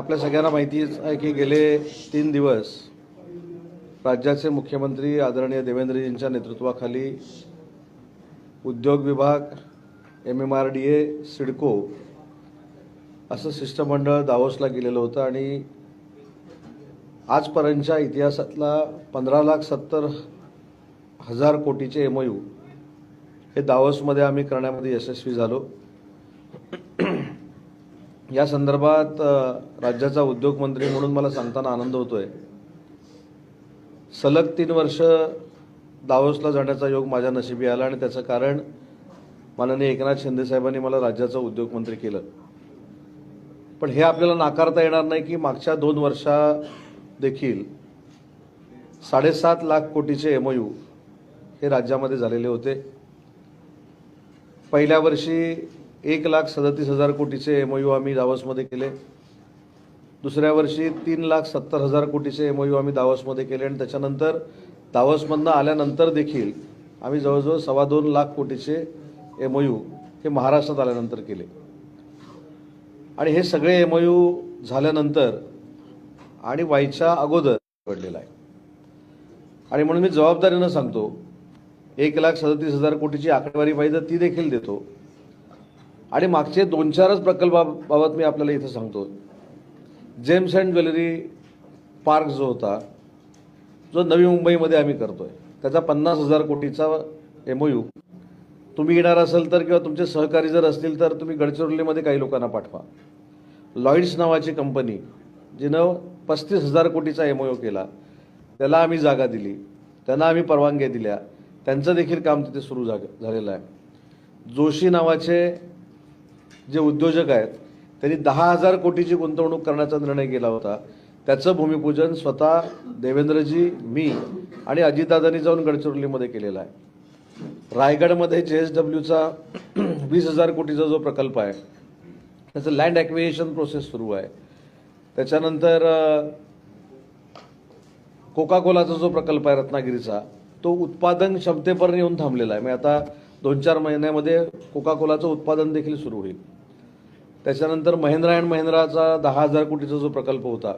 आपल्या सगळ्यांना माहितीच आहे की गेले 3 दिवस राज्याचे मुख्यमंत्री आदरणीय देवेंद्रजींच्या नेतृत्वाखाली उद्योग विभाग, MMRDA, सिडको असं शिष्टमंडळ दावोसला गेलेलं होतं आणि आजपर्यंतच्या इतिहासातला 15,70,000 कोटीचे MOU हे दावोसमध्ये आम्ही करण्यामध्ये यशस्वी झालो। या संदर्भात राज्याचा उद्योग मंत्री म्हणून मला सांगताना आनंद होतोय। सलग 3 वर्ष दावोसला जाण्याचा योग माझ्या नशिबी आला आणि त्याचं कारण माननीय एकनाथ शिंदे साहेबांनी मला राज्याचा उद्योग मंत्री केलं। पण हे आपल्याला नाकारता येणार नाही की मागच्या 2 वर्षात देखील 7.5 लाख कोटीचे MOU हे राज्यामध्ये झालेले होते। पहिल्या वर्षी 1,37,000 कोटीचे MOU आम्ही दावोसमध्ये केले। दुसऱ्या वर्षी 3,70,000 कोटीचे MOU आम्ही दावोसमध्ये केले आणि त्याच्यानंतर दावोसमधनं आल्यानंतर देखील आम्ही जवळजवळ 2.25 लाख कोटीचे MOU हे महाराष्ट्रात आल्यानंतर केले। आणि हे सगळे MOU झाल्यानंतर आणि व्हायच्या अगोदर घडलेला आहे आणि म्हणून मी जबाबदारीनं सांगतो 1,37,000 कोटीची आकडेवारी पाहिजे ती देखील देतो आणि मागचे 2-4 प्रकल्पाबाबत मी आपल्याला इथं सांगतो। जेम्स अँड ज्वेलरी पार्क जो होता, जो नवी मुंबईमध्ये आम्ही करतोय, त्याचा 50,000 कोटीचा MOU तुम्ही येणार असेल तर किंवा तुमचे सहकारी जर असतील तर तुम्ही गडचिरोलीमध्ये काही लोकांना पाठवा। लॉइड्स नावाची कंपनी जिनं 35,000 कोटीचा MOU केला, त्याला आम्ही जागा दिली, त्यांना आम्ही परवानग्या दिल्या, त्यांचं देखील काम तिथे सुरू झालेलं आहे। जोशी नावाचे जे उद्योजक आहेत त्यांनी 10,000 कोटीची गुंतवणूक करण्याचा निर्णय केला होता, त्याचं भूमिपूजन स्वतः देवेंद्रजी, मी आणि अजितदादांनी जाऊन गडचिरोलीमध्ये केलेलं आहे। रायगडमध्ये JSWचा 20,000 कोटीचा जो प्रकल्प आहे त्याचं लँड ॲक्विजिशन प्रोसेस सुरू आहे। त्याच्यानंतर कोका कोलाचा जो प्रकल्प आहे रत्नागिरीचा, तो उत्पादन क्षमतेपर्यंत येऊन थांबलेला आहे। म्हणजे आता 2-4 महिन्यामध्ये कोका कोलाचं उत्पादन देखील सुरू होईल। त्याच्यानंतर महिंद्रा अँड महिंद्राचा 10,000 कोटीचा जो प्रकल्प होता,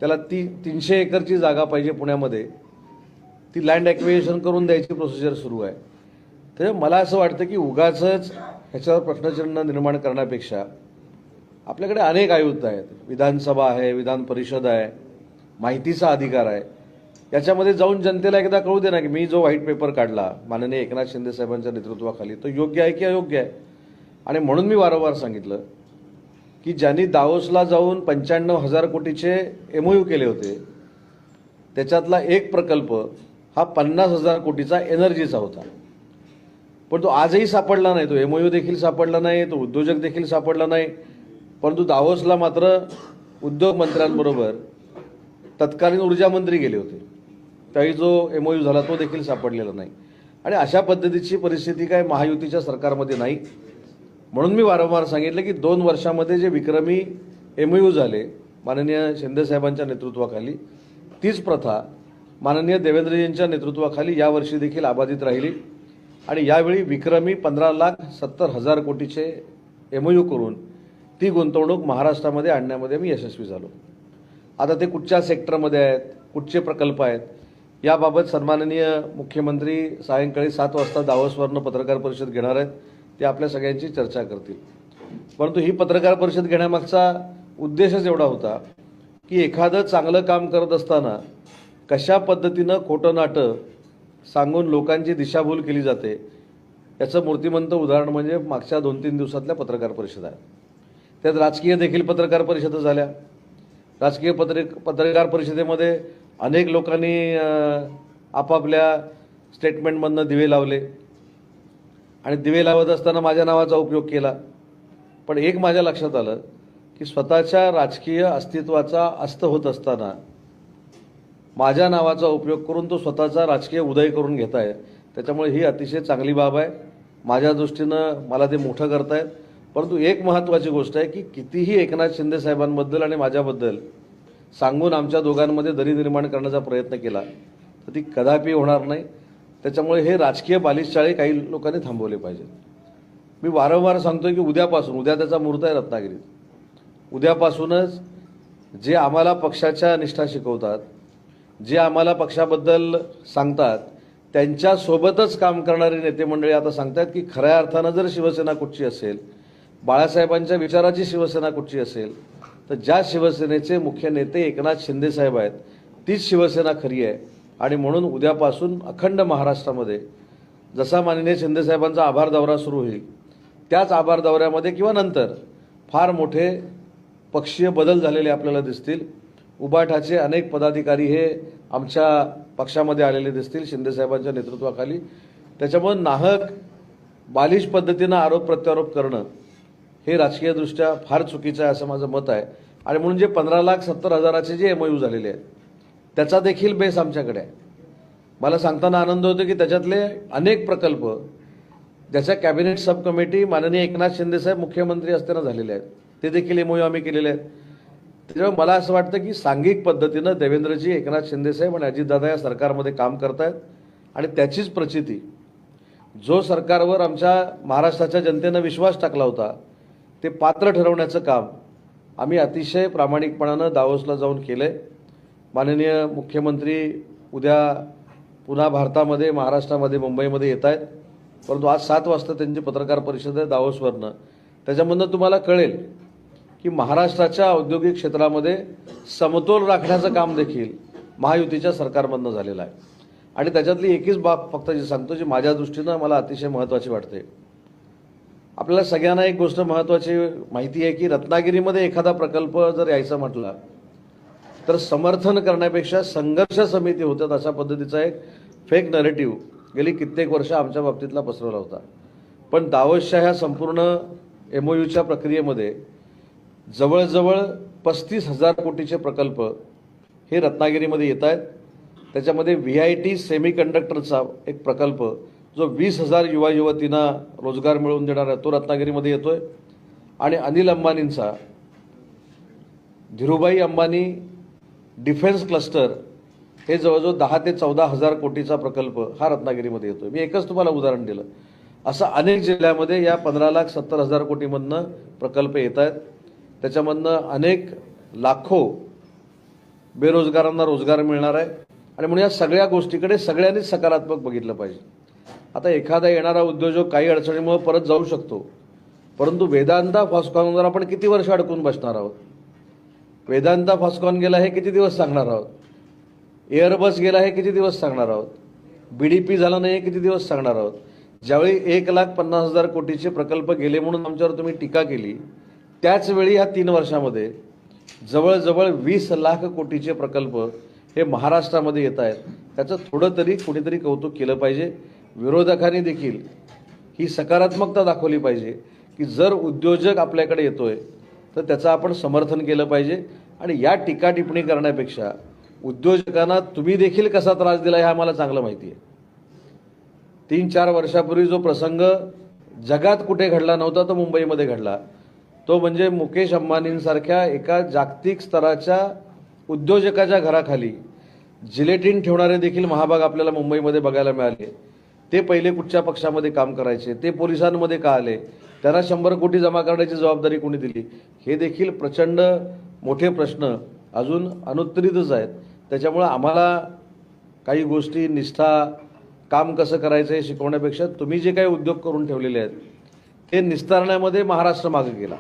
त्याला 300 एकरची जागा पाहिजे पुण्यामध्ये, ती लँड ॲक्विजिशन करून द्यायची प्रोसिजर सुरू आहे। तर मला असं वाटतं की उगाचच ह्याच्यावर प्रश्नचिन्ह निर्माण करण्यापेक्षा आपल्याकडे अनेक आयुक्त आहेत, विधानसभा आहे, विधान परिषद आहे, माहितीचा अधिकार आहे, याच्यामध्ये जाऊन जनतेला एकदा कळू दे ना की मी जो व्हाईट पेपर काढला माननीय एकनाथ शिंदे साहेबांच्या नेतृत्वाखाली तो योग्य आहे की अयोग्य आहे। आणि म्हणून मी वारंवार सांगितलं की ज्यांनी दावोसला जाऊन 95,000 कोटीचे MOU केले होते, त्याच्यातला एक प्रकल्प हा 50,000 कोटीचा एनर्जीचा होता, पण तो आजही सापडला नाही। तो MOU देखील सापडला नाही, तो उद्योजक देखील सापडला नाही, परंतु दावोसला मात्र उद्योग मंत्र्यांबरोबर तत्कालीन ऊर्जा मंत्री गेले होते, त्यावेळी जो MOU झाला तो देखील सापडलेला नाही। आणि अशा पद्धतीची परिस्थिती काय महायुतीच्या सरकारमध्ये नाही। म्हणून मी वारंवार सांगितलं की 2 वर्षामध्ये जे विक्रमी MOU झाले माननीय शिंदे साहेबांच्या नेतृत्वाखाली, तीच प्रथा माननीय देवेंद्रजींच्या नेतृत्वाखाली यावर्षी देखील अबाधित राहिली आणि यावेळी विक्रमी 15,70,000 कोटीचे MOU करून ती गुंतवणूक महाराष्ट्रामध्ये आणण्यामध्ये मी यशस्वी झालो। आता ते कुठच्या सेक्टरमध्ये आहेत, कुठचे प्रकल्प आहेत, याबाबत सन्माननीय मुख्यमंत्री सायंकाळी 7 वाजता दावोसवरनं पत्रकार परिषद घेणार आहेत, ते आपल्या सगळ्यांची चर्चा करतील। परंतु ही पत्रकार परिषद घेण्यामागचा उद्देशच एवढा होता की एखादं चांगलं काम करत असताना कशा पद्धतीनं खोटं नाटं सांगून लोकांची दिशाभूल केली जाते याचं मूर्तिमंत उदाहरण म्हणजे मागच्या 2-3 दिवसातल्या पत्रकार परिषदा आहेत। त्यात राजकीय देखील पत्रकार परिषदा झाल्या। राजकीय पत्रकार परिषदेमध्ये अनेक लोकांनी आपापल्या स्टेटमेंटमधनं दिवे लावले आणि दिवे लावत असताना माझ्या नावाचा उपयोग केला। पण एक माझ्या लक्षात आलं की स्वतःच्या राजकीय अस्तित्वाचा अस्त होत असताना माझ्या नावाचा उपयोग करून तो स्वतःचा राजकीय उदय करून घेत आहे, त्याच्यामुळे ही अतिशय चांगली बाब आहे। माझ्या दृष्टीनं मला ते मोठं करतायत। परंतु एक महत्त्वाची गोष्ट आहे की कितीही एकनाथ शिंदे साहेबांबद्दल आणि माझ्याबद्दल सांगून आमच्या दोघांमध्ये दरी निर्माण करण्याचा प्रयत्न केला तर ती कदापि होणार नाही। त्याच्यामुळे हे राजकीय बालिशचाळे काही लोकांनी थांबवले पाहिजेत। मी वारंवार सांगतोय की उद्यापासून, उद्या त्याचा मुहूर्त आहे रत्नागिरीत, उद्यापासूनच जे आम्हाला पक्षाच्या निष्ठा शिकवतात, जे आम्हाला पक्षाबद्दल सांगतात, त्यांच्यासोबतच काम करणारी नेते मंडळी आता सांगतात की खऱ्या अर्थानं जर शिवसेना कुठची असेल, बाळासाहेबांच्या विचाराची शिवसेना कुठची असेल, तर ज्या शिवसेनेचे मुख्य नेते एकनाथ शिंदे साहेब आहेत तीच शिवसेना खरी आहे. आणि म्हणून उद्यापासून अखंड महाराष्ट्रामध्ये जसा माननीय शिंदे साहेबांचा आभार दौरा सुरू होईल, त्याच आभार दौऱ्यामध्ये किंवा नंतर फार मोठे पक्षीय बदल झालेले आपल्याला दिसतील. उबाठाचे अनेक पदाधिकारी हे आमच्या पक्षामध्ये आलेले दिसतील शिंदेसाहेबांच्या नेतृत्वाखाली. त्याच्यामुळे नाहक बालिश पद्धतीनं आरोप प्रत्यारोप करणं हे राजकीयदृष्ट्या फार चुकीचं आहे असं माझं मत आहे. आणि म्हणून जे 15,70,000चे जे MOU झालेले आहेत त्याचा देखील बेस आमच्याकडे आहे. मला सांगताना आनंद होतो की त्याच्यातले अनेक प्रकल्प ज्याच्या कॅबिनेट सब कमिटी माननीय एकनाथ शिंदेसाहेब मुख्यमंत्री असताना झालेले आहेत, ते देखील MOU आम्ही केलेले आहेत. त्याच्यामुळे मला असं वाटतं की सांघिक पद्धतीनं देवेंद्रजी, एकनाथ शिंदेसाहेब आणि अजितदादा या सरकारमध्ये काम करतायत. आणि त्याचीच प्रचिती जो सरकारवर आमच्या महाराष्ट्राच्या जनतेनं विश्वास टाकला होता ते पात्र ठरवण्याचं काम आम्ही अतिशय प्रामाणिकपणानं दावोसला जाऊन केलं आहे. माननीय मुख्यमंत्री उद्या पुन्हा भारतामध्ये, महाराष्ट्रामध्ये, मुंबईमध्ये येत आहेत. परंतु आज 7 वाजता त्यांची पत्रकार परिषद आहे दावोसवरनं. त्याच्यामधनं तुम्हाला कळेल की महाराष्ट्राच्या औद्योगिक क्षेत्रामध्ये समतोल राखण्याचं काम देखील महायुतीच्या सरकारमधनं झालेलं आहे. आणि त्याच्यातली एकच बाब फक्त जी सांगतो, जी माझ्या दृष्टीनं मला अतिशय महत्त्वाची वाटते. आपल्याला सगळ्यांना एक गोष्ट महत्त्वाची माहिती आहे की रत्नागिरीमध्ये एखादा प्रकल्प जर यायचा म्हटला तर समर्थन करण्यापेक्षा संघर्ष समिती होतात अशा पद्धतीचा एक फेक नरेटिव्ह गेली कित्येक वर्ष आमच्या बाबतीतला पसरवला होता. पण दावोसच्या ह्या संपूर्ण MOUच्या प्रक्रियेमध्ये जवळजवळ 35,000 कोटीचे प्रकल्प हे रत्नागिरीमध्ये येत आहेत. त्याच्यामध्ये VIT सेमीकंडक्टरचा एक प्रकल्प जो 20,000 युवा युवतींना रोजगार मिळवून देणार आहे तो रत्नागिरीमध्ये येतोय. आणि अनिल अंबानींचा धीरूभाई अंबानी डिफेन्स क्लस्टर हे जवळजवळ 10 ते 14,000 कोटीचा प्रकल्प हा रत्नागिरीमध्ये येतोय. मी एकच तुम्हाला उदाहरण दिलं. असं अनेक जिल्ह्यामध्ये या 15,70,000 कोटीमधनं प्रकल्प येत आहेत. त्याच्यामधनं अनेक लाखो बेरोजगारांना रोजगार मिळणार आहे. आणि म्हणून या सगळ्या गोष्टीकडे सगळ्यांनीच सकारात्मक बघितलं पाहिजे. आता एखादा येणारा उद्योजक काही अडचणीमुळे परत जाऊ शकतो, परंतु वेदांता फॉस्कॉनवर आपण किती वर्ष अडकून बसणार आहोत? वेदांता फॉस्कॉन गेला हे किती दिवस सांगणार आहोत? एअरबस गेला हे किती दिवस सांगणार आहोत? BDP झाला नाही हे किती दिवस सांगणार आहोत? ज्यावेळी 1,50,000 कोटीचे प्रकल्प गेले म्हणून आमच्यावर तुम्ही टीका केली, त्याचवेळी ह्या 3 वर्षामध्ये जवळजवळ 20 लाख कोटीचे प्रकल्प हे महाराष्ट्रामध्ये येत आहेत. त्याचं थोडं तरी कुणीतरी कौतुक केलं पाहिजे. विरोधकांनी देखील ही सकारात्मकता दाखवली पाहिजे की जर उद्योजक आपल्याकडे येतोय तर त्याचं आपण समर्थन केलं पाहिजे. आणि या टीका टिप्पणी करण्यापेक्षा उद्योजकांना तुम्ही देखील कसा त्रास दिला हे आम्हाला चांगलं माहिती आहे. 3-4 वर्षापूर्वी जो प्रसंग जगात कुठे घडला नव्हता तो मुंबईमध्ये घडला, तो म्हणजे मुकेश अंबानींसारख्या एका जागतिक स्तराच्या उद्योजकाच्या घराखाली जिलेटिन ठेवणारे देखील महाभाग आपल्याला मुंबईमध्ये बघायला मिळाले. ते पहिले कुठच्या पक्षामध्ये काम करायचे, ते पोलिसांमध्ये का आले, त्यांना 100 कोटी जमा करण्याची जबाबदारी कोणी दिली, हे देखील प्रचंड मोठे प्रश्न अजून अनुत्तरितच आहेत. त्याच्यामुळे आम्हाला काही गोष्टी, निष्ठा, काम कसं करायचं हे शिकवण्यापेक्षा तुम्ही जे काही उद्योग करून ठेवलेले आहेत ते निस्तारण्यामध्ये महाराष्ट्र मागे गेला.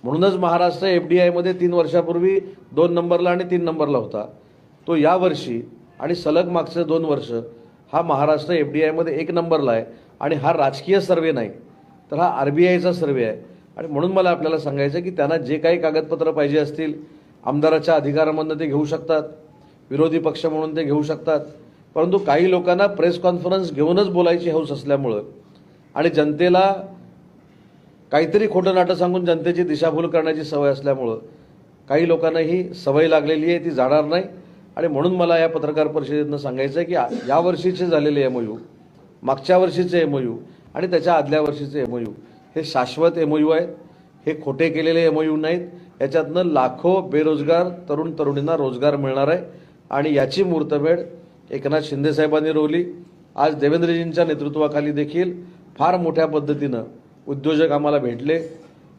म्हणूनच महाराष्ट्र FDIमध्ये 3 वर्षापूर्वी 2 नंबरला आणि 3 नंबरला होता. तो यावर्षी आणि सलग मागचे 2 वर्ष हा महाराष्ट्र FDIमध्ये 1 नंबरला आहे. आणि हा राजकीय सर्वे नाही तर हा RBIचा सर्वे आहे. आणि म्हणून मला आपल्याला सांगायचं आहे की त्यांना जे काही कागदपत्र पाहिजे असतील आमदाराच्या अधिकारामधनं ते घेऊ शकतात, विरोधी पक्ष म्हणून ते घेऊ शकतात. परंतु काही लोकांना प्रेस कॉन्फरन्स घेऊनच बोलायची हौस असल्यामुळं आणि जनतेला काहीतरी खोटं नाटं सांगून जनतेची दिशाभूल करण्याची सवय असल्यामुळं काही लोकांना ही सवय लागलेली आहे, ती जाणार नाही. आणि म्हणून मला या पत्रकार परिषदेतनं सांगायचं आहे की या वर्षीचे झालेले MOU, मागच्या वर्षीचे MOU आणि त्याच्या आदल्या वर्षीचे MOU हे शाश्वत MOU आहेत. हे खोटे केलेले MOU नाहीत. याच्यातनं लाखो बेरोजगार तरुण तरुणींना रोजगार मिळणार आहे. आणि याची मुहूर्तमेढ एकनाथ शिंदे साहेबांनी रोवली. आज देवेंद्रजींच्या नेतृत्वाखाली देखील फार मोठ्या पद्धतीनं उद्योजक आम्हाला भेटले.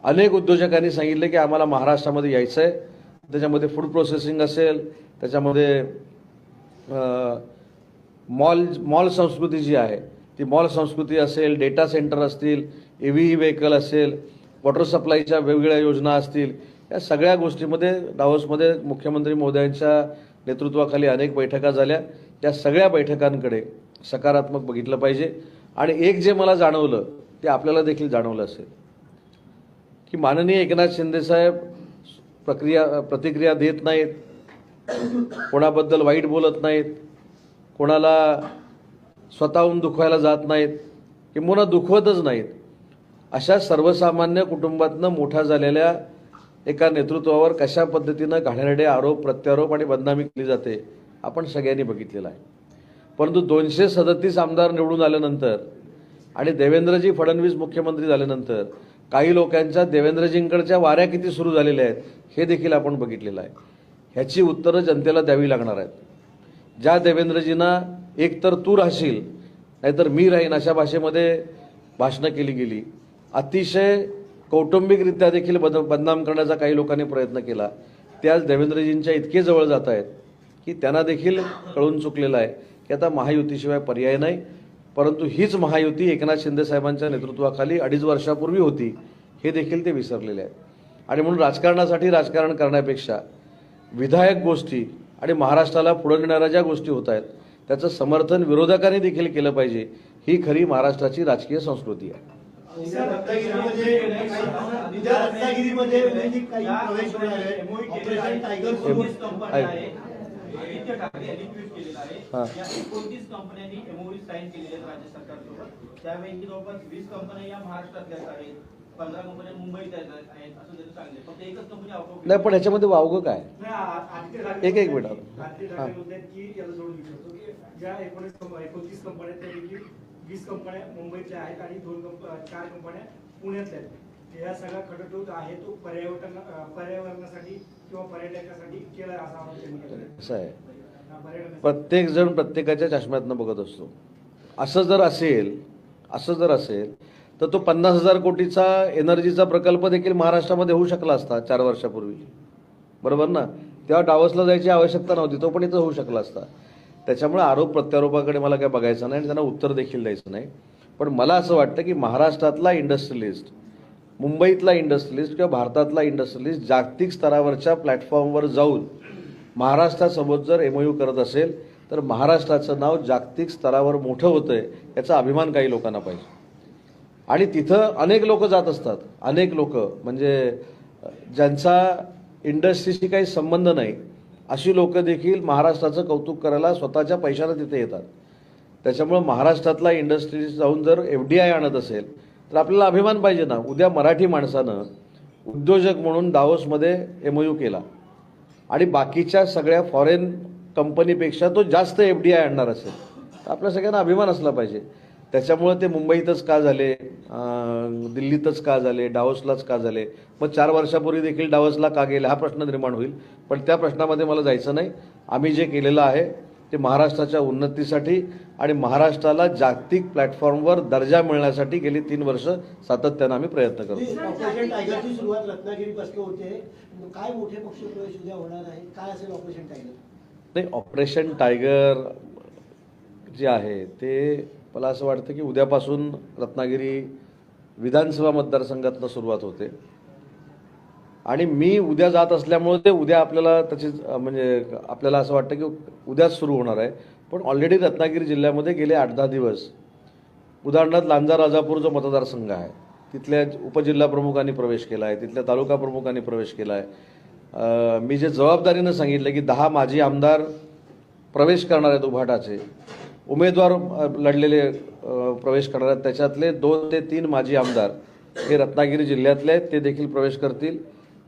अनेक उद्योजकांनी सांगितले की आम्हाला महाराष्ट्रामध्ये यायचं आहे. त्याच्यामध्ये फूड प्रोसेसिंग असेल, त्याच्यामध्ये मॉल संस्कृती जी आहे ती मॉल संस्कृती असेल, डेटा सेंटर असतील, EV व्हेकल असेल, वॉटर सप्लायच्या वेगवेगळ्या योजना असतील, या सगळ्या गोष्टीमध्ये दावोसमध्ये मुख्यमंत्री महोदयांच्या नेतृत्वाखाली अनेक बैठका झाल्या. त्या सगळ्या बैठकांकडे सकारात्मक बघितलं पाहिजे. आणि एक जे मला जाणवलं ते आपल्याला देखील जाणवलं असेल की माननीय एकनाथ शिंदेसाहेब प्रतिक्रिया देत नाहीत, कोणाबद्दल वाईट बोलत नाहीत, कोणाला स्वतःहून दुखवायला जात नाहीत, किंवा दुखवतच नाहीत. अशा सर्वसामान्य कुटुंबातनं मोठा झालेल्या एका नेतृत्वावर कशा पद्धतीनं घाणेरडे आरोप, प्रत्यारोप आणि बदनामी केली जाते आपण सगळ्यांनी बघितलेलं आहे. परंतु 237 आमदार निवडून आल्यानंतर आणि देवेंद्रजी फडणवीस मुख्यमंत्री झाल्यानंतर काही लोकांच्या देवेंद्रजींकडच्या वाऱ्या किती सुरू झालेल्या आहेत हे देखील आपण बघितलेलं आहे. ह्याची उत्तरं जनतेला द्यावी लागणार आहेत. ज्या देवेंद्रजींना एकतर तू राहशील नाहीतर मी राहीन अशा भाषेमध्ये भाषणं केली गेली, अतिशय कौटुंबिकरित्या देखील बदनाम करण्याचा काही लोकांनी प्रयत्न केला, ते आज देवेंद्रजींच्या इतके जवळ जात आहेत की त्यांना देखील कळून चुकलेलं आहे की आता महायुतीशिवाय पर्याय नाही. परंतु हीच महायुती एकनाथ शिंदे साहेबांच्या नेतृत्वाखाली 2.5 वर्षापूर्वी होती हे देखील ते विसरलेले आहेत. आणि म्हणून राजकारणासाठी राजकारण करण्यापेक्षा विधायक गोष्टी आणि महाराष्ट्राला पुढे नेणाऱ्या ज्या गोष्टी होत आहेत त्याचं समर्थन विरोधकांनी देखील केलं पाहिजे. ही खरी महाराष्ट्राची राजकीय संस्कृती आहे. आदित्य ठाकरे यांनी ट्विट केलेलं आहे. या 29 कंपन्यांनी MOU साईन केलेले आहेत राज्य सरकारसोबत. त्यापैकी जवळपास 20 कंपन्या या महाराष्ट्रातल्याच आहेत, 15 कंपन्या मुंबईत आहेत असं त्यांनी सांगितले. फक्त एकच कंपनी आउट ऑफ. नाही, पण ह्याच्यामध्ये वावगं काय? एक मिनिट. ज्या 29 कंपन्या त्यापैकी 20 कंपन्या मुंबईतल्या आहेत आणि 4 कंपन्या पुण्यातल्या आहेत. या सगळा खटोट आहे तो पर्यावरणासाठी किंवा पर्यटकासाठी केला असं आहे. प्रत्येक जण प्रत्येकाच्या चष्म्यातनं बघत असतो. असं जर असेल तर तो 50,000 कोटीचा एनर्जीचा प्रकल्प देखील महाराष्ट्रामध्ये होऊ शकला असता 4 वर्षापूर्वी, बरोबर ना? तेव्हा डावसला जायची आवश्यकता नव्हती, तो पण इथं होऊ शकला असता. त्याच्यामुळे आरोप प्रत्यारोपाकडे मला काय बघायचं नाही आणि त्यांना उत्तर देखील द्यायचं नाही. पण मला असं वाटतं की महाराष्ट्रातला इंडस्ट्रियलिस्ट, मुंबईतला इंडस्ट्रियलिस्ट किंवा भारतातला इंडस्ट्रियलिस्ट जागतिक स्तरावरच्या प्लॅटफॉर्मवर जाऊन महाराष्ट्रासोबत जर MOU करत असेल तर महाराष्ट्राचं नाव जागतिक स्तरावर मोठं होतंय याचा अभिमान काही लोकांना पाहिजे. आणि तिथं अनेक लोक जात असतात, अनेक लोक म्हणजे ज्यांचा इंडस्ट्रीशी काही संबंध नाही अशी लोक देखील महाराष्ट्राचं कौतुक करायला स्वतःच्या पैशानं तिथे येतात. त्याच्यामुळे महाराष्ट्रातला इंडस्ट्रीज जाऊन जर FDI आणत असेल तर आपल्याला अभिमान पाहिजे ना. उद्या मराठी माणसानं उद्योजक म्हणून दावोसमध्ये MOU केला आणि बाकीच्या सगळ्या फॉरेन कंपनीपेक्षा तो जास्त FDI आणणार असेल तर आपल्या सगळ्यांना अभिमान असला पाहिजे. त्याच्यामुळे ते मुंबईतच का झाले, दिल्लीतच का झाले, डावोसलाच का झाले, मग 4 वर्षापूर्वी देखील डावोसला का गेले हा प्रश्न निर्माण होईल. पण त्या प्रश्नामध्ये मला जायचं नाही. आम्ही जे केलेलं आहे ते महाराष्ट्राच्या उन्नतीसाठी आणि महाराष्ट्राला जागतिक प्लॅटफॉर्मवर दर्जा मिळण्यासाठी गेली 3 वर्ष सातत्यानं आम्ही प्रयत्न करतो. ऑपरेशन टायगरची सुरुवात रत्नागिरीपासून होते. काय मोठे पक्षप्रवेश उद्या होणार आहे, काय असेल ऑपरेशन टायगर? नाही, ऑपरेशन टायगर जे आहे ते मला असं वाटतं की उद्यापासून रत्नागिरी विधानसभा मतदारसंघातनं सुरुवात होते आणि मी उद्या जात असल्यामुळे ते उद्या आपल्याला त्याची म्हणजे आपल्याला असं वाटतं की उद्याच सुरू होणार आहे. पण ऑलरेडी रत्नागिरी जिल्ह्यामध्ये गेले 8-10 दिवस उदाहरणार्थ लांजा राजापूर जो मतदारसंघ आहे तिथल्या उपजिल्हा प्रमुखांनी प्रवेश केला आहे, तिथल्या तालुका प्रमुखांनी प्रवेश केला आहे. मी जे जबाबदारीनं सांगितलं की 10 माजी आमदार प्रवेश करणार आहेत, उभाटाचे उमेदवार लढलेले प्रवेश करणार आहेत, त्याच्यातले 2 ते 3 माजी आमदार हे रत्नागिरी जिल्ह्यातले आहेत, ते देखील प्रवेश करतील.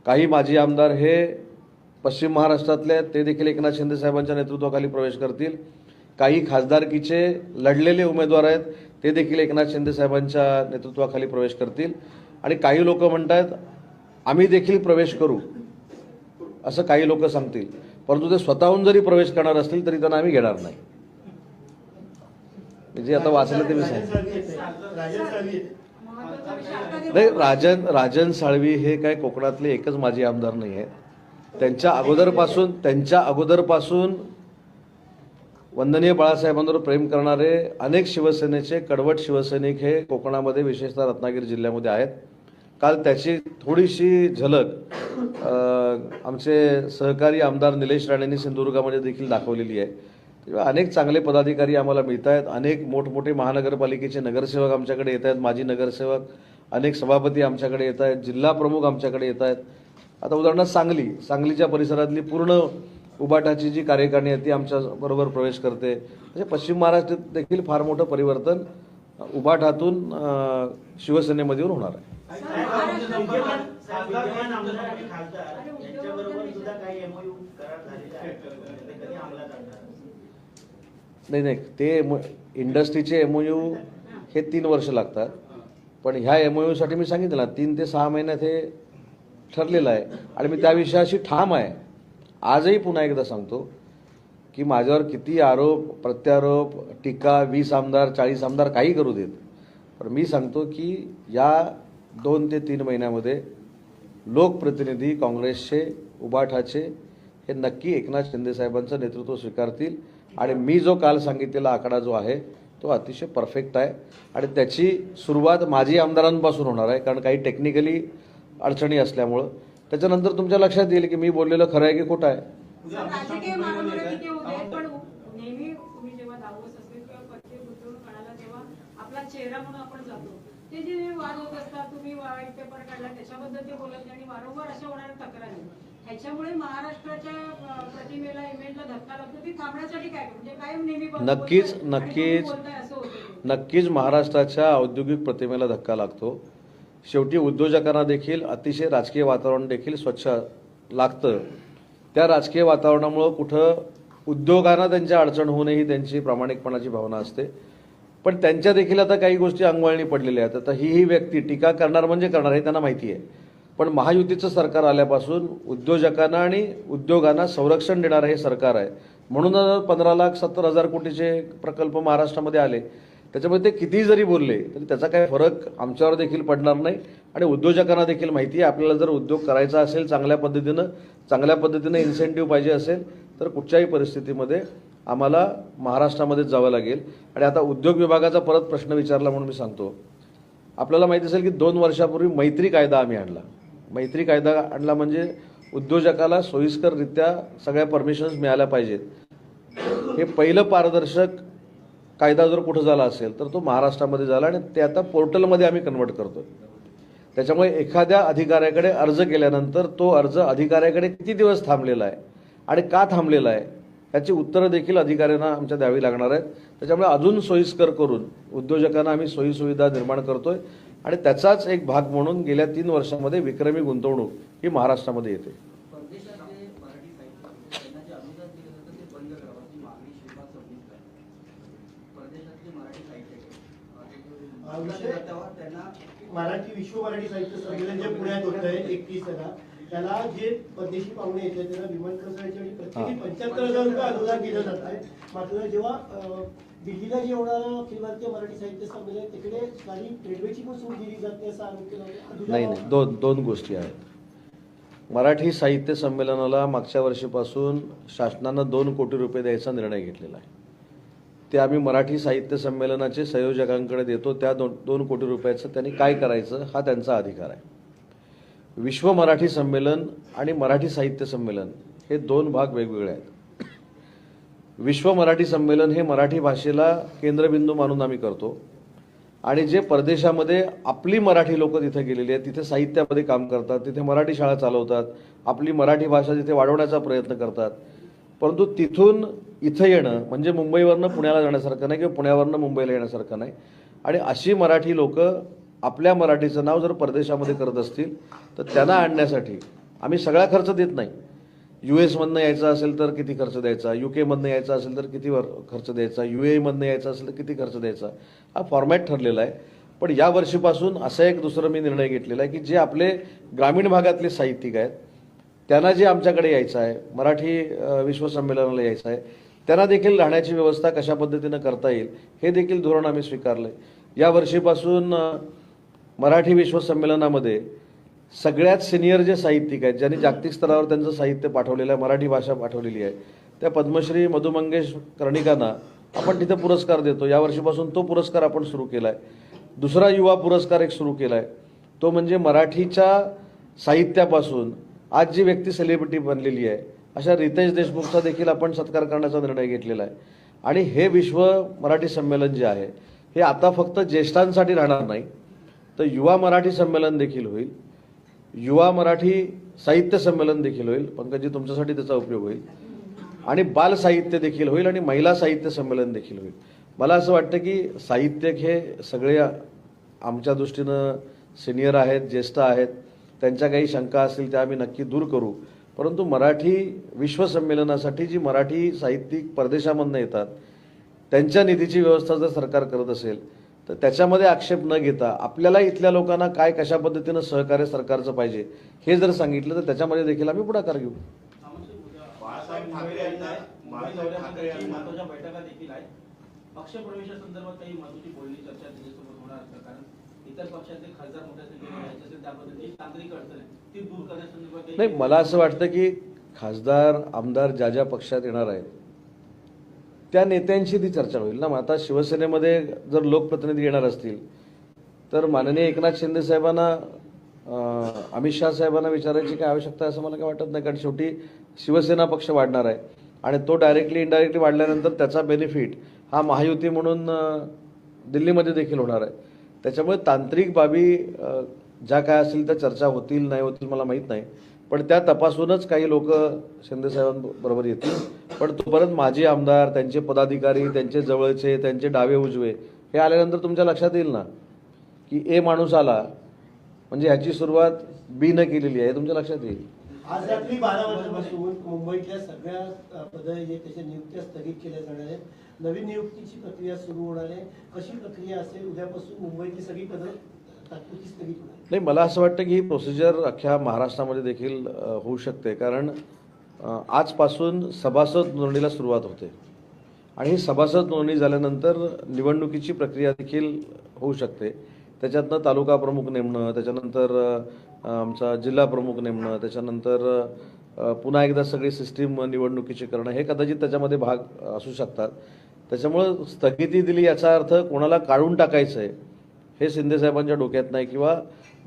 काही माजी आमदार हे पश्चिम महाराष्ट्रातले आहेत, ते देखील एकनाथ शिंदे साहेबांच्या नेतृत्वाखाली प्रवेश करतील. काही खासदारकीचे लढलेले उमेदवार आहेत, ते देखील एकनाथ शिंदे साहेबांच्या नेतृत्वाखाली प्रवेश करतील. आणि काही लोक म्हणतात आम्ही देखील प्रवेश करू असं काही लोक सांगतील, परंतु ते स्वतःहून जरी प्रवेश करणार असतील तरी त्यांना आम्ही घेणार नाही. म्हणजे आता वाचलं ते मी सांगितलं नाही. राजन साळवी हे काय कोकणातले एकच माजी आमदार नाही आहेत. त्यांच्या अगोदरपासून वंदनीय बाळासाहेबांवर प्रेम करणारे अनेक शिवसेनेचे कडवट शिवसैनिक हे कोकणामध्ये विशेषतः रत्नागिरी जिल्ह्यामध्ये आहेत. काल त्याची थोडीशी झलक आमचे सहकारी आमदार निलेश राणेंनी सिंधुदुर्गामध्ये देखील दाखवलेली आहे. तेव्हा अनेक चांगले पदाधिकारी आम्हाला मिळत आहेत. अनेक मोठमोठे महानगरपालिकेचे नगरसेवक आमच्याकडे येत आहेत, माजी नगरसेवक, अनेक सभापती आमच्याकडे येत आहेत, जिल्हा प्रमुख आमच्याकडे येत आहेत. आता उदाहरणार्थ सांगलीच्या परिसरातली पूर्ण उबाटाची जी कार्यकारिणी आहे ती आमच्याबरोबर प्रवेश करते. म्हणजे पश्चिम महाराष्ट्रात देखील फार मोठं परिवर्तन उबाटातून शिवसेनेमध्ये होणार आहे. विद्यमान आमदार आणि खासदार यांच्याबरोबर सुद्धा काही एमओयू करार झालेले आहेत. ते कधी अंमलात आणणार? नाही, ते इंडस्ट्रीचे एमओयू हे 3 वर्ष लागतात. पण ह्या एमओयूसाठी मी सांगितलं ना 3 ते 6 महिन्यात हे ठरलेलं आहे. आणि मी त्या विषयाशी ठाम आहे. आजही पुन्हा एकदा सांगतो की माझ्यावर किती आरोप प्रत्यारोप टीका 20 आमदार 40 आमदार काही करू देत, पण मी सांगतो की या 2 ते 3 महिन्यामध्ये लोकप्रतिनिधी काँग्रेसचे उबाठाचे हे नक्की एकनाथ शिंदे साहेबांचं नेतृत्व स्वीकारतील. आणि मी जो काल सांगितलेला आकडा जो आहे तो अतिशय परफेक्ट आहे. आणि त्याची सुरुवात माजी आमदारांपासून होणार आहे, कारण काही टेक्निकली अडचणी असल्यामुळं. त्याच्यानंतर तुमच्या लक्षात येईल की मी बोललेलं खरं आहे की खोटं आहे. राजकीय मारामाऱ्या किती होते, पण नेहमी तुम्ही जेव्हा दावोस असेल किंवा पक्षी गुंतवणूक काढायला जेव्हा आपला चेहरा म्हणून आपण जातो, ते जे वाद होत असतात, तुम्ही व्हाईट पेपर काढला त्याच्याबद्दल ते बोलत नाही आणि वारंवार अशा होणाऱ्या तक्रारी, ह्याच्यामुळे महाराष्ट्राच्या प्रतिमेला इमेजला धक्का लागतो. ती थांबण्यासाठी काय म्हणजे कायम नेहमी नक्कीच महाराष्ट्राच्या औद्योगिक प्रतिमेला धक्का लागतो. शेवटी उद्योजकांना देखील अतिशय राजकीय वातावरण देखील स्वच्छ लागतं. त्या राजकीय वातावरणामुळं कुठं उद्योगांना त्यांच्या अडचण होऊ नये ही त्यांची प्रामाणिकपणाची भावना असते. पण त्यांच्या देखील आता काही गोष्टी अंगवळणी पडलेल्या आहेत. आता ही व्यक्ती टीका करणार म्हणजे करणार हे त्यांना माहिती आहे. पण महायुतीचं सरकार आल्यापासून उद्योजकांना आणि उद्योगांना संरक्षण देणारं हे सरकार आहे. म्हणून 15,70,000 कोटीचे प्रकल्प महाराष्ट्रामध्ये आले. त्याच्यामध्ये ते कितीही जरी बोलले तरी त्याचा काही फरक आमच्यावर देखील पडणार नाही. आणि उद्योजकांना देखील माहिती आहे आपल्याला जर उद्योग करायचा असेल चांगल्या पद्धतीनं इन्सेंटिव्ह पाहिजे असेल तर कुठच्याही परिस्थितीमध्ये आम्हाला महाराष्ट्रामध्येच जावं लागेल. आणि आता उद्योग विभागाचा परत प्रश्न विचारला म्हणून मी सांगतो. आपल्याला माहिती असेल की 2 वर्षापूर्वी मैत्री कायदा आम्ही आणला. मैत्री कायदा आणला म्हणजे उद्योजकाला सोयीस्कररित्या सगळ्या परमिशन्स मिळाल्या पाहिजेत. हे पहिलं पारदर्शक कायदा जर कुठं झाला असेल तर तो महाराष्ट्रामध्ये झाला. आणि ते आता पोर्टलमध्ये आम्ही कन्वर्ट करतो. त्याच्यामुळे एखाद्या अधिकाऱ्याकडे अर्ज केल्यानंतर तो अर्ज अधिकाऱ्याकडे किती दिवस थांबलेला आहे आणि का थांबलेला आहे याची उत्तरं देखील अधिकाऱ्यांना आमच्या द्यावी लागणार आहेत. त्याच्यामुळे अजून सोयीस्कर करून उद्योजकांना आम्ही सोयीसुविधा निर्माण करतोय. आणि त्याचाच एक भाग म्हणून गेल्या 3 वर्षामध्ये विक्रमी गुंतवणूक ही महाराष्ट्रामध्ये येते. परदेशातले मराठी साहित्य त्यांना जे अनुदान दिलं जातं ते बंद करावं अशी मागणी श्रीपाद फडणवीस करतात. परदेशातले मराठी साहित्य त्यांना मराठी विश्व मराठी साहित्य संमेलन जे पुण्यात होत आहे 31 त्याला जे परदेशी पाहुणे येतात त्यांना विमान खर्चाची आणि प्रत्येकी 75,000 रुपये अनुदान दिलं जात आहे. मात्र जेव्हा दिल्लीला जे होणारं अखिल भारतीय मराठी साहित्य संमेलन तिकडे काही रेल्वेची पण सूट दिली जाते असं आरोप केला होता. नाही, दोन गोष्टी आहेत. मराठी साहित्य संमेलनाला मागच्या वर्षीपासून शासनानं 2 कोटी रुपये द्यायचा निर्णय घेतलेला आहे. ते आम्ही मराठी साहित्य संमेलनाचे संयोजकांकडे देतो. त्या 2 कोटी रुपयाचं त्यांनी काय करायचं हा त्यांचा अधिकार आहे. विश्व मराठी संमेलन आणि मराठी साहित्य संमेलन हे 2 भाग वेगवेगळे आहेत. विश्व मराठी संमेलन हे मराठी भाषेला केंद्रबिंदू मानून आम्ही करतो. आणि जे परदेशामध्ये आपली मराठी लोक तिथे गेलेली आहेत, तिथे साहित्यामध्ये काम करतात, तिथे मराठी शाळा चालवतात, आपली मराठी भाषा तिथे वाढवण्याचा प्रयत्न करतात. परंतु तिथून इथं येणं म्हणजे मुंबईवरनं पुण्याला जाण्यासारखं नाही किंवा पुण्यावरनं मुंबईला येण्यासारखं नाही. आणि अशी मराठी लोक आपल्या मराठीचं नाव जर परदेशामध्ये करत असतील तर त्यांना आणण्यासाठी आम्ही सगळा खर्च देत नाही. US मधनं यायचं असेल तर किती खर्च द्यायचा, UK मधनं यायचं असेल तर किती खर्च द्यायचा, UAE मधनं यायचं असेल तर किती खर्च द्यायचा, हा फॉर्मॅट ठरलेला आहे. पण या वर्षीपासून असा एक दुसरा मी निर्णय घेतलेला आहे की जे आपले ग्रामीण भागातले साहित्यिक आहेत त्यांना जे आमच्याकडे यायचं आहे, मराठी विश्वसंमेलनाला यायचं आहे, त्यांना देखील राहण्याची व्यवस्था कशा पद्धतीनं करता येईल हे देखील धोरण आम्ही स्वीकारलं आहे. या वर्षीपासून मराठी विश्वसंमेलनामध्ये सगळ्यात सिनियर जे साहित्यिक आहेत, ज्यांनी जागतिक स्तरावर त्यांचं साहित्य पाठवलेलं आहे, मराठी भाषा पाठवलेली आहे, त्या पद्मश्री मधु मंगेश कर्णिकांना आपण तिथे पुरस्कार देतो. यावर्षीपासून तो पुरस्कार आपण सुरू केला आहे. दुसरा युवा पुरस्कार एक सुरू केला आहे, तो म्हणजे मराठीच्या साहित्यापासून आज जी व्यक्ती सेलिब्रिटी बनलेली आहे अशा रितेश देशमुखचा देखील आपण सत्कार करण्याचा निर्णय घेतलेला आहे. आणि हे विश्व मराठी संमेलन जे आहे हे आता फक्त ज्येष्ठांसाठी राहणार नाही, तर युवा मराठी संमेलन देखील होईल, युवा मराठी साहित्य संमेलन देखील होईल, पंकजी तुमच्यासाठी त्याचा उपयोग होईल, आणि बाल साहित्य देखील होईल, आणि महिला साहित्य संमेलन देखील होईल. मला असं वाटतं की साहित्यिक हे सगळे आमच्या दृष्टीनं सिनियर आहेत, ज्येष्ठ आहेत, त्यांच्या काही शंका असतील त्या आम्ही नक्की दूर करू. परंतु मराठी विश्वसंमेलनासाठी जी मराठी साहित्यिक परदेशामधनं येतात त्यांच्या निधीची व्यवस्था जर सरकार करत असेल तर त्याच्यामध्ये आक्षेप न घेता आपल्याला इथल्या लोकांना काय कशा पद्धतीनं सहकार्य सरकारचं पाहिजे हे जर सांगितलं तर त्याच्यामध्ये देखील आम्ही पुढाकार घेऊ. बाळासाहेब ठाकरे यांना महत्वाच्या बैठका देखील आहेत. पक्षप्रवेशासंदर्भात काही महत्वाची बोलणी चर्चा त्याच्यासोबत होणार असतं, कारण इतर पक्षाचे खासदार मोठ्या संख्येने यायचे असेल त्याबद्दल जी तांत्रिक अडचण आहे ती दूर करण्यासंदर्भात नाही, मला असं वाटतं की खासदार आमदार ज्या ज्या पक्षात येणार आहेत त्या नेत्यांशी ती चर्चा होईल ना. मग आता शिवसेनेमध्ये जर लोकप्रतिनिधी येणार असतील तर माननीय एकनाथ शिंदे साहेबांना अमित शाह साहेबांना विचारायची काय आवश्यकता आहे असं मला काय वाटत नाही, कारण शेवटी शिवसेना पक्ष वाढणार आहे आणि तो डायरेक्टली इनडायरेक्टली वाढल्यानंतर त्याचा बेनिफिट हा महायुती म्हणून दिल्लीमध्ये देखील होणार आहे. त्याच्यामुळे तांत्रिक बाबी ज्या काय असतील त्या चर्चा होतील नाही होतील मला माहीत नाही, पण त्या तपासूनच काही लोक शिंदेसाहेबांबरोबर येतील. पण तोपर्यंत माजी आमदार, त्यांचे पदाधिकारी, त्यांचे जवळचे, त्यांचे डावे उजवे हे आल्यानंतर तुमच्या लक्षात येईल ना की ए माणूस आला म्हणजे ह्याची सुरुवात बी न केलेली आहे, तुमच्या लक्षात येईल. आज रात्री 12 वाजल्यापासून मुंबईतल्या सगळ्या पद जे त्याच्या नियुक्त्या स्थगित केल्या जाणार आहेत. नवीन नियुक्तीची प्रक्रिया सुरू होणार आहे. कशी प्रक्रिया असेल? उद्यापासून मुंबईतली सगळी पदं तात्पुरती स्थगित होणार. नाही, मला असं वाटतं की ही प्रोसिजर अख्ख्या महाराष्ट्रामध्ये देखील होऊ शकते, कारण आजपासून सभासद नोंदणीला सुरुवात होते आणि ही सभासद नोंदणी झाल्यानंतर निवडणुकीची प्रक्रिया देखील होऊ शकते. त्याच्यातनं तालुका प्रमुख नेमणं, त्याच्यानंतर आमचा जिल्हा प्रमुख नेमणं, त्याच्यानंतर पुन्हा एकदा सगळी सिस्टीम निवडणुकीची करणं हे कदाचित त्याच्यामध्ये भाग असू शकतात. त्याच्यामुळं स्थगिती दिली याचा अर्थ कोणाला काढून टाकायचं आहे हे शिंदेसाहेबांच्या डोक्यात नाही किंवा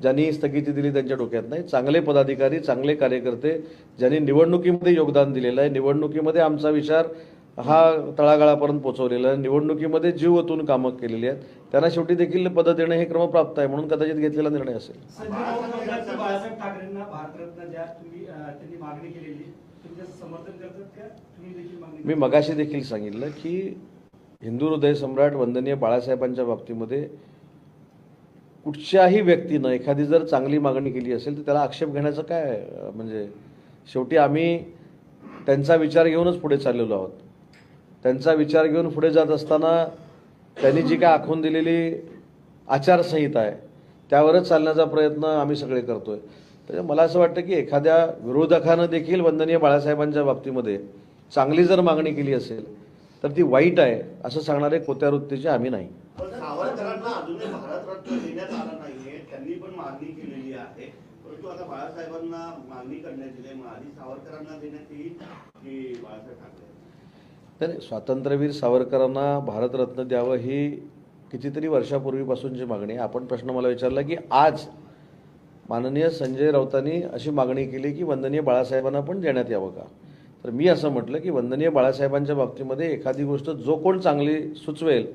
ज्यांनी स्थगिती दिली त्यांच्या डोक्यात नाही. चांगले पदाधिकारी, चांगले कार्यकर्ते ज्यांनी निवडणुकीमध्ये योगदान दिलेलं आहे, निवडणुकीमध्ये आमचा विचार हा तळागाळापर्यंत पोहोचवलेला आहे, निवडणुकीमध्ये जीव ओतून कामं केलेली आहेत, त्यांना शेवटी देखील पदं देणं हे क्रमप्राप्त आहे म्हणून कदाचित घेतलेला निर्णय असेल. बाळासाहेब ठाकरेंना भारतरत्न ज्या त्यांनी मागणी केलेली तुम्ही त्याचं समर्थन करतात का? तुम्ही देखील मागणी मी मगाशी देखील सांगितलं की हिंदू हृदय सम्राट वंदनीय बाळासाहेबांच्या बाबतीमध्ये कुठच्याही व्यक्तीनं एखादी जर चांगली मागणी केली असेल तर त्याला आक्षेप घेण्याचं काय, म्हणजे शेवटी आम्ही त्यांचा विचार घेऊनच पुढे चाललेलो आहोत. त्यांचा विचार घेऊन पुढे जात असताना त्यांनी जी काय आखून दिलेली आचारसंहिता आहे त्यावरच चालण्याचा प्रयत्न आम्ही सगळे करतोय. त्याच्यामुळे मला असं वाटतं की एखाद्या विरोधकानं देखील वंदनीय बाळासाहेबांच्या बाबतीमध्ये चांगली जर मागणी केली असेल तर ती वाईट आहे असं सांगणारे कोत्या वृत्तीचे आम्ही नाही. सावरकरांना अजूनही भारतरत्न देण्यात आला नाहीये, त्यांनी पण मागणी केलेली आहे, परंतु आता बाळासाहेबांना मागणी करण्यात येईल. आधी सावरकरांना देण्यात येईल की बाळासाहेब ठाकरे? नाही, स्वातंत्र्यवीर सावरकरांना भारतरत्न द्यावं ही कितीतरी वर्षापूर्वीपासूनची मागणी आहे. आपण प्रश्न मला विचारला की आज माननीय संजय राऊतांनी अशी मागणी केली की वंदनीय बाळासाहेबांना पण देण्यात यावं का, तर मी असं म्हटलं की वंदनीय बाळासाहेबांच्या बाबतीमध्ये एखादी गोष्ट जो कोण चांगली सुचवेल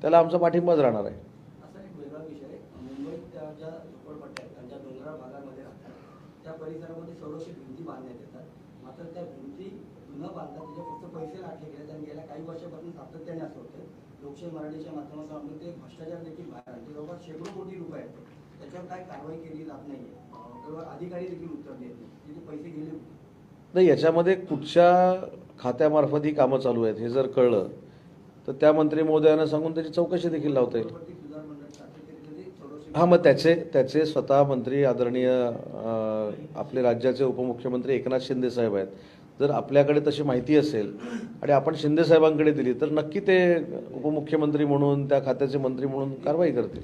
त्याला आमचा पाठिंबाच राहणार आहे. असा एक वेगळा विषय आहे. मुंबईत त्या ज्या झोपडपट्ट्या आहेत त्यांच्या डोंगराळ भागामध्ये राहतात त्या परिसरामध्ये संरक्षित भिंती बांधण्यात येतात, मात्र त्या भिंती न बांधता त्याचे फक्त पैसे लाटले गेले आणि गेल्या काही वर्षापासून सातत्याने असं होतं. लोकशाही मराठीच्या माध्यमातून आपण ते भ्रष्टाचार देखील बाहेर आणते. जवळपास शेकडो कोटी रुपये आहेत, त्याच्यावर काय कारवाई केली जात नाहीये किंवा अधिकारी देखील उत्तर देत नाही, तिथे पैसे गेले नाही. याच्यामध्ये कुठच्या खात्यामार्फत ही कामं चालू आहेत हे जर कळलं तर त्या मंत्री महोदयांना सांगून त्याची चौकशी देखील लावता येईल. हां, मग त्याचे स्वतः मंत्री आदरणीय आपले राज्याचे उपमुख्यमंत्री एकनाथ शिंदे साहेब आहेत. जर आपल्याकडे तशी माहिती असेल आणि आपण शिंदे साहेबांकडे दिली तर नक्की ते उपमुख्यमंत्री म्हणून त्या खात्याचे मंत्री म्हणून कारवाई करतील.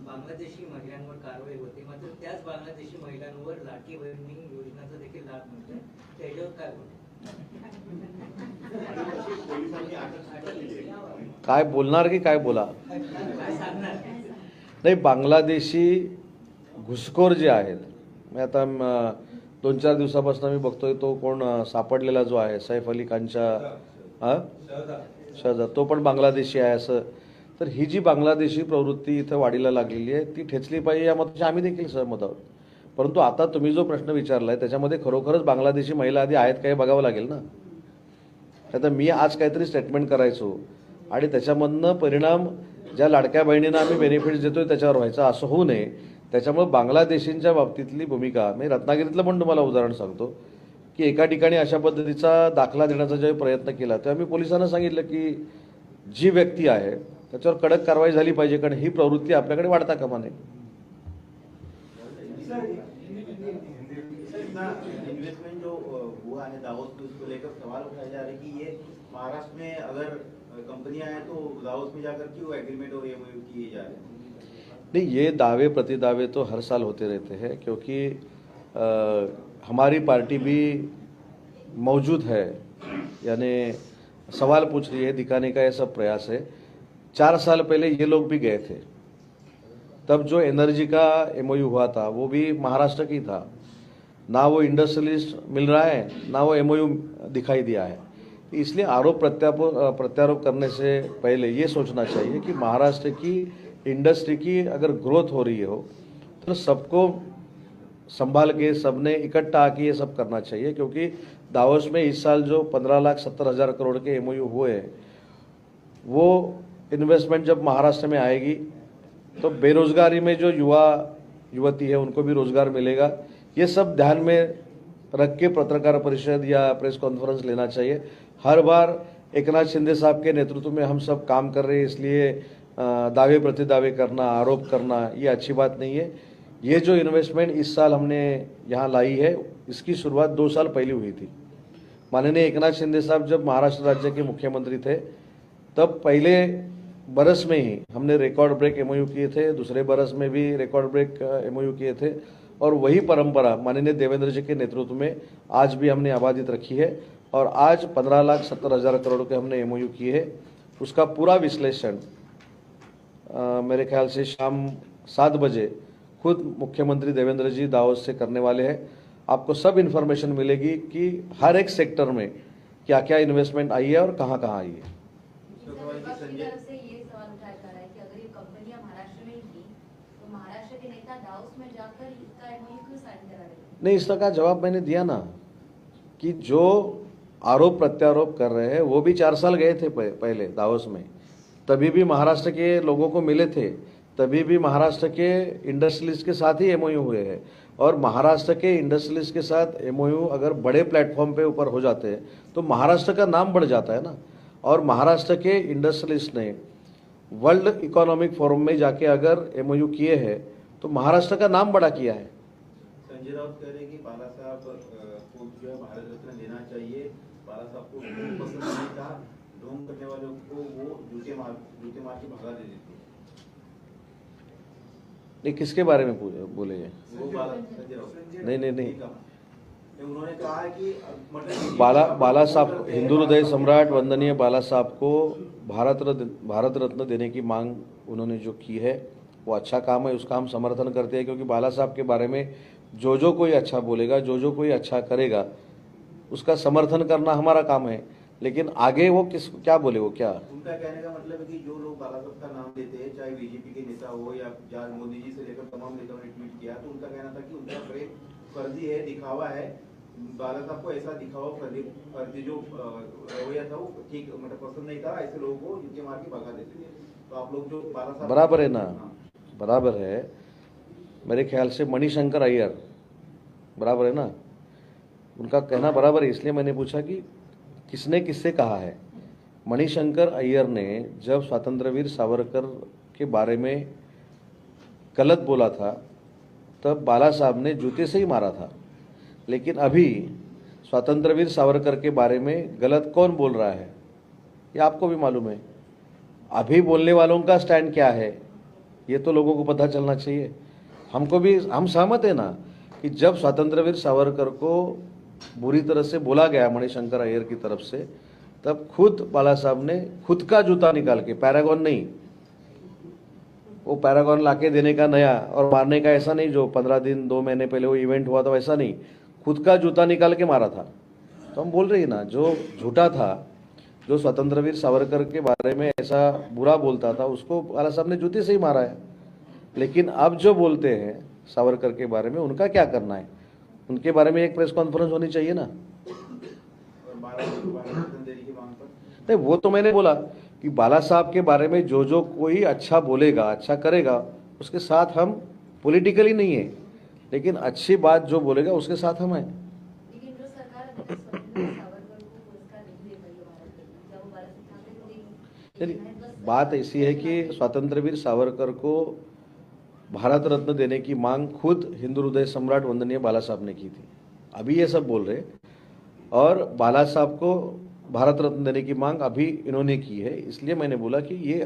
बांगलादेशी महिलांवर कारवाई होते, पोलिसांनी अटक केली आहे. काय बोलणार की काय बोला. नाही, बांगलादेशी घुसखोर जे आहेत, मी आता 2-4 दिवसापासून मी बघतोय तो कोण सापडलेला जो आहे सैफ अली खानच्या शहजाद, तो पण बांगलादेशी आहे असं. तर ही जी बांगलादेशी प्रवृत्ती इथं वाढीला लागलेली आहे ती ठेचली पाहिजे या मताशी आम्ही देखील सहमत आहोत. परंतु आता तुम्ही जो प्रश्न विचारलाय त्याच्यामध्ये खरोखरच बांगलादेशी महिला आधी आहेत काय बघावं लागेल ना. आता मी आज काहीतरी स्टेटमेंट करायचो आणि त्याच्यामधनं परिणाम ज्या लाडक्या बहिणींना आम्ही बेनिफिट्स देतोय त्याच्यावर व्हायचा, असं होऊ नये. त्याच्यामुळे बांगलादेशींच्या बाबतीतली भूमिका, मी रत्नागिरीतलं पण तुम्हाला उदाहरण सांगतो की एका ठिकाणी अशा पद्धतीचा दाखला देण्याचा ज्यावेळी प्रयत्न केला तेव्हा मी पोलिसांना सांगितलं की जी व्यक्ती आहे त्याच्यावर कडक कारवाई झाली पाहिजे, कारण ही प्रवृत्ती आपल्याकडे वाढता कामा नये. इन्वेस्टमेंट जो हुआ है दावोस में, उसको लेकर सवाल उठाए जा रहे हैं कि ये महाराष्ट्र में अगर कंपनियां हैं तो दावोस में जाकर क्यों एग्रीमेंट और एमओयू किए जा रहे हैं? नहीं, ये दावे प्रतिदावे तो हर साल होते रहते हैं क्योंकि हमारी पार्टी भी मौजूद है, यानी सवाल पूछ रही है, दिखाने का ये सब प्रयास है. 4 साल पहले ये लोग भी गए थे, तब जो एनर्जी का एमओयू हुआ था वो भी महाराष्ट्र की था. ना वो इंडस्ट्रियलिस्ट मिल रहा है ना वो एमओयू दिखाई दिया है. इसलिए आरोप प्रत्यारोप करने से पहले ये सोचना चाहिए कि महाराष्ट्र की इंडस्ट्री की अगर ग्रोथ हो रही हो तो सबको संभाल के सबने इकट्ठा आके ये सब करना चाहिए. क्योंकि दावोस में इस साल जो 15,70,000 करोड़ के एमओयू हुए हैं, वो इन्वेस्टमेंट जब महाराष्ट्र में आएगी तो बेरोजगारी में जो युवा युवती है उनको भी रोजगार मिलेगा. ये सब ध्यान में रख के पत्रकार परिषद या प्रेस कॉन्फ्रेंस लेना चाहिए. हर बार एकनाथ शिंदे साहब के नेतृत्व में हम सब काम कर रहे हैं इसलिए दावे प्रतिदावे करना, आरोप करना, ये अच्छी बात नहीं है. ये जो इन्वेस्टमेंट इस साल हमने यहाँ लाई है इसकी शुरुआत 2 साल पहले हुई थी. माननीय एकनाथ शिंदे साहब जब महाराष्ट्र राज्य के मुख्यमंत्री थे तब पहले बरस में ही हमने रिकॉर्ड ब्रेक एमओयू किए थे, दूसरे बरस में भी रिकॉर्ड ब्रेक एमओयू किए थे. और वही परंपरा माननीय देवेंद्र जी के नेतृत्व में आज भी हमने आबादित रखी है. और आज 15,70,000 करोड़ के हमने एमओयू किए है. उसका पूरा विश्लेषण मेरे ख्याल से शाम 7 बजे खुद मुख्यमंत्री देवेंद्र जी दावोस से करने वाले हैं. आपको सब इन्फॉर्मेशन मिलेगी कि हर एक सेक्टर में क्या क्या इन्वेस्टमेंट आई है और कहाँ कहाँ आई है. नहीं, इसका का जवाब मैंने दिया ना कि जो आरोप प्रत्यारोप कर रहे हैं वो भी 4 साल गए थे पहले दावोस में, तभी भी महाराष्ट्र के लोगों को मिले थे, तभी भी महाराष्ट्र के इंडस्ट्रियलिस्ट के साथ ही एमओयू हुए हैं. और महाराष्ट्र के इंडस्ट्रियलिस्ट के साथ एमओयू अगर बड़े प्लेटफॉर्म पे ऊपर हो जाते हैं तो महाराष्ट्र का नाम बढ़ जाता है ना. और महाराष्ट्र के इंडस्ट्रियलिस्ट ने वर्ल्ड इकोनॉमिक फोरम में जाके अगर एमओयू किए हैं तो महाराष्ट्र का नाम बड़ा किया है. संजय राउत कह रहे हैं कि बाला साहब को जो है भारत रत्न देना चाहिए. बाला साहब को पसंद नहीं था, ढोंग करने वालों को वो जूते मार के भगा दे देते. नहीं, किसके बारे में बोले ये? वो बाला संजय राउत नहीं. उन्होंने कहा है कि मतलब बाला साहब, हिंदू हृदय सम्राट वंदनीय बाला साहब को भारत रत्न देने की मांग उन्होंने जो की है वो अच्छा काम है, उसका हम समर्थन करते हैं. क्योंकि बाला साहब के बारे में जो कोई अच्छा बोलेगा, जो कोई अच्छा करेगा उसका समर्थन करना हमारा काम है. लेकिन आगे वो क्या बोले, वो क्या, उनका कहने का मतलब है कि जो लोग बाला साहब का नाम लेते हैं, चाहे बीजेपी के नेता हो या जहाँ मोदी जी से लेकर तमाम नेताओं ने ट्वीट किया, तो उनका कहना था कि उनका प्रेम फर्जी है, दिखावा है. बाला साहब को ऐसा दिखावा फर्जी जो रवैया था वो ठीक मतलब पसंद नहीं था, ऐसे लोगों को जूते मार के भगा देते थे. तो आप लोग जो बाला साहब बराबर है ना, बराबर है. मेरे ख्याल से मणिशंकर अय्यर बराबर है ना, उनका कहना बराबर है. इसलिए मैंने पूछा कि किसने किससे कहा है. मणिशंकर अय्यर ने जब स्वतंत्रवीर सावरकर के बारे में गलत बोला था तब बाला साहब ने जूते से ही मारा था. लेकिन अभी स्वतंत्रवीर सावरकर के बारे में गलत कौन बोल रहा है ये आपको भी मालूम है. अभी बोलने वालों का स्टैंड क्या है ये तो लोगों को पता चलना चाहिए. हमको भी, हम सहमत है ना कि जब स्वतंत्रवीर सावरकर को बुरी तरह से बोला गया मणिशंकर अय्यर की तरफ से, तब खुद बाला साहब ने खुद का जूता निकाल के, पैरागॉन नहीं, वो पैरागॉन लाके देने का नया और मारने का ऐसा नहीं जो 15 दिन 2 महीने पहले वो इवेंट हुआ था वैसा नहीं, खुद का जूता निकाल के मारा था। तो हम बोल रहे हैं ना, जो झूठा था, जो स्वतंत्रवीर सावरकर के बारे में ऐसा बुरा बोलता था, उसको बाला साहब ने जूते से ही मारा है। लेकिन अब जो बोलते हैं सावरकर के बारे में, उनका क्या करना है? उनके बारे में एक प्रेस कॉन्फ्रेंस होनी चाहिए ना। और 12 रत्न देने की मांग पर नहीं, वो तो मैंने बोला कि बाला साहब के बारे में जो जो कोई अच्छा बोलेगा, अच्छा करेगा, उसके साथ हम पॉलिटिकली नहीं है, लेकिन अच्छी बात जो बोलेगा उसके साथ हम हैं। लेकिन जो सरकार स्वतंत्र सावरकर को पुरस्कार नहीं दे पाई है भारत रत्न, क्या वो बाला साहब ठाकरे को देगी? चलिए, बात ऐसी है कि स्वतंत्रवीर सावरकर को भारत रत्न देने की मांग खुद हिंदू हृदय सम्राट वंदनीय बाला साहब ने की थी। अभी ये सब बोल रहे, और बाला साहब को भारत रत्न देने की मांग अभी इन्होंने की है। इसलिए मैंने बोला कि ये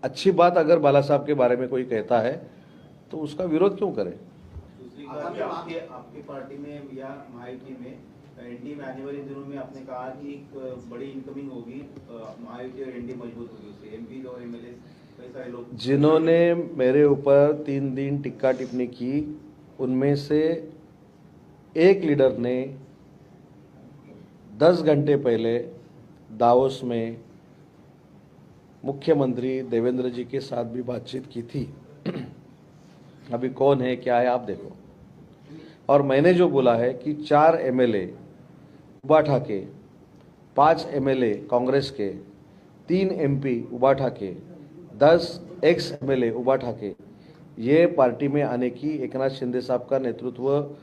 अच्छी बात अगर बाला साहब के बारे में कोई कहता है तो उसका विरोध क्यों करे। दूसरी बात, आपके पार्टी में या महायुति में एनडीए में आने वाले दिनों में आपने कहा कि एक बड़ी इनकमिंग होगी, महायुति और एनडीए मजबूत होगी, उससे एमपी और एमएलए कई सारे लोग जिन्होंने मेरे ऊपर 3 दिन टिक्का टिप्पणी की, उनमें से एक लीडर ने 10 घंटे पहले दावोस में मुख्यमंत्री देवेंद्र जी के साथ भी बातचीत की थी। अभी कौन है क्या है आप देखो। और मैंने जो बोला है कि 4 एमएलए उबा ठाके, 5 एमएलए कांग्रेस के, 3 एमपी उबा ठाके, 10 एक्स एमएलए उबा ठाके, ये पार्टी में आने की एकनाथ शिंदे साहब का नेतृत्व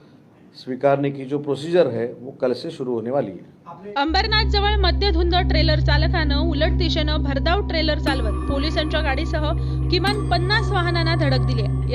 स्वीकारने की जो प्रोसीजर है वो कल से शुरू होने वाली है। अंबरनाथ जवळ मद्यधुंद ट्रेलर चालकानं उलट दिशेनं भरधाव ट्रेलर चालवत पोलिसांच्या गाडीसह किमान 50 वाहनांना धडक दिली आहे।